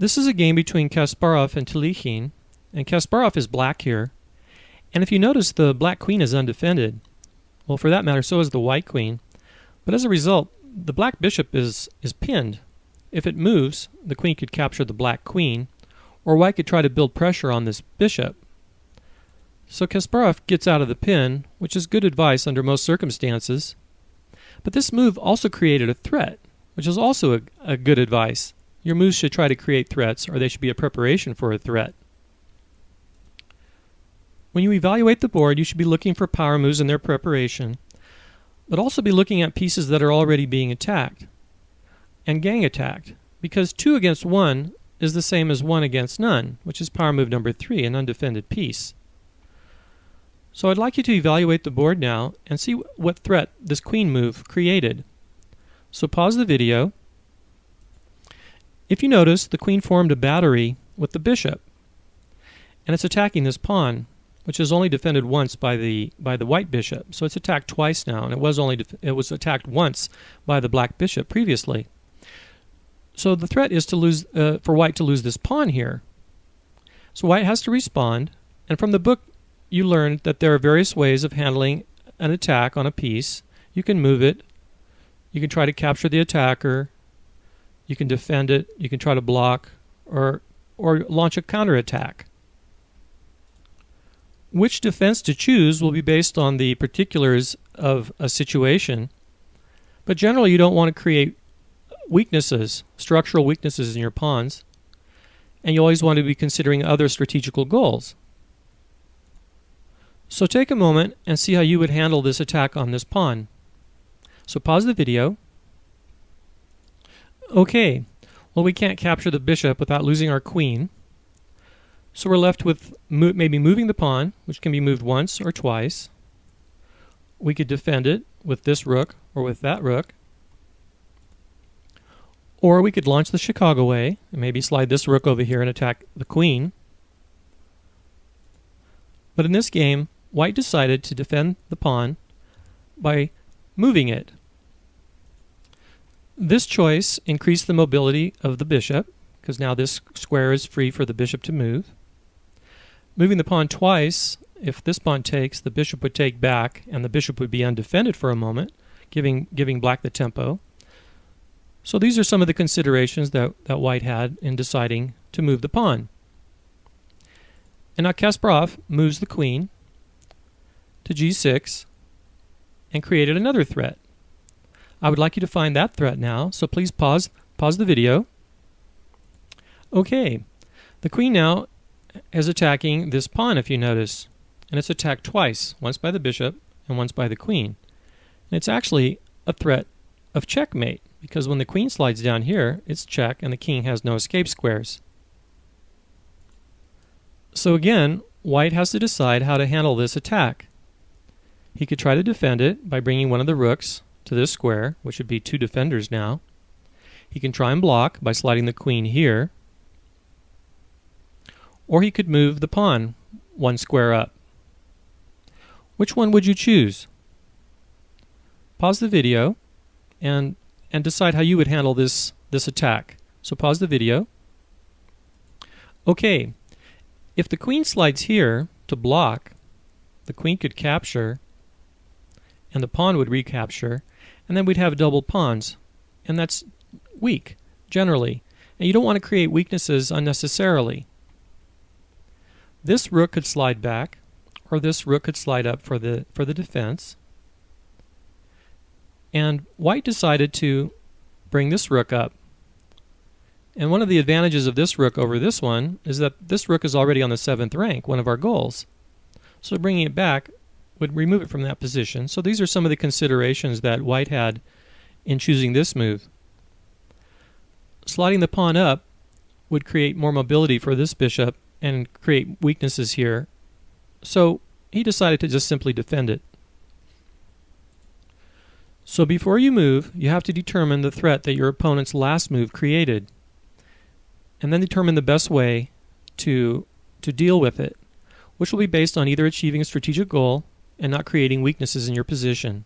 This is a game between Kasparov and Tilikhin, and Kasparov is black here. And if you notice, the black queen is undefended. Well, for that matter, so is the white queen. But as a result, the black bishop is pinned. If it moves, the queen could capture the black queen, or white could try to build pressure on this bishop. So Kasparov gets out of the pin, which is good advice under most circumstances. But this move also created a threat, which is also a good advice. Your moves should try to create threats, or they should be a preparation for a threat. When you evaluate the board, you should be looking for power moves and their preparation, but also be looking at pieces that are already being attacked and gang attacked, because 2 against 1 is the same as 1 against none, which is power move number 3, an undefended piece. So I'd like you to evaluate the board now and see what threat this queen move created. So pause the video. If you notice, the queen formed a battery with the bishop, and it's attacking this pawn, which is only defended once by the white bishop. So it's attacked twice now, and it was attacked once by the black bishop previously. So the threat is to lose for white to lose this pawn here. So white has to respond, and from the book you learned that there are various ways of handling an attack on a piece. You can move it, you can try to capture the attacker, you can defend it, you can try to block, or launch a counterattack. Which defense to choose will be based on the particulars of a situation, but generally you don't want to create weaknesses, structural weaknesses in your pawns, and you always want to be considering other strategical goals. So take a moment and see how you would handle this attack on this pawn. So pause the video. Okay, well, we can't capture the bishop without losing our queen. So we're left with maybe moving the pawn, which can be moved once or twice. We could defend it with this rook or with that rook. Or we could launch the Chicago way and maybe slide this rook over here and attack the queen. But in this game, white decided to defend the pawn by moving it. This choice increased the mobility of the bishop, because now this square is free for the bishop to move. Moving the pawn twice, if this pawn takes, the bishop would take back, and the bishop would be undefended for a moment, giving black the tempo. So these are some of the considerations that white had in deciding to move the pawn. And now Kasparov moves the queen to g6 and created another threat. I would like you to find that threat now, so please pause the video. Okay, the queen now is attacking this pawn, if you notice, and it's attacked twice, once by the bishop and once by the queen. And it's actually a threat of checkmate, because when the queen slides down here, it's check and the king has no escape squares. So again, white has to decide how to handle this attack. He could try to defend it by bringing one of the rooks to this square, which would be 2 defenders now. He can try and block by sliding the queen here. Or he could move the pawn 1 square up. Which one would you choose? Pause the video and decide how you would handle this attack. So pause the video. Okay, if the queen slides here to block, the queen could capture and the pawn would recapture, and then we'd have double pawns, and that's weak generally, and you don't want to create weaknesses unnecessarily. This rook could slide back, or this rook could slide up for the defense. And white decided to bring this rook up. And one of the advantages of this rook over this one is that this rook is already on the 7th rank, one of our goals. So bringing it back would remove it from that position. So these are some of the considerations that white had in choosing this move. Sliding the pawn up would create more mobility for this bishop and create weaknesses here. So he decided to just simply defend it. So before you move, you have to determine the threat that your opponent's last move created, and then determine the best way to deal with it, which will be based on either achieving a strategic goal and not creating weaknesses in your position.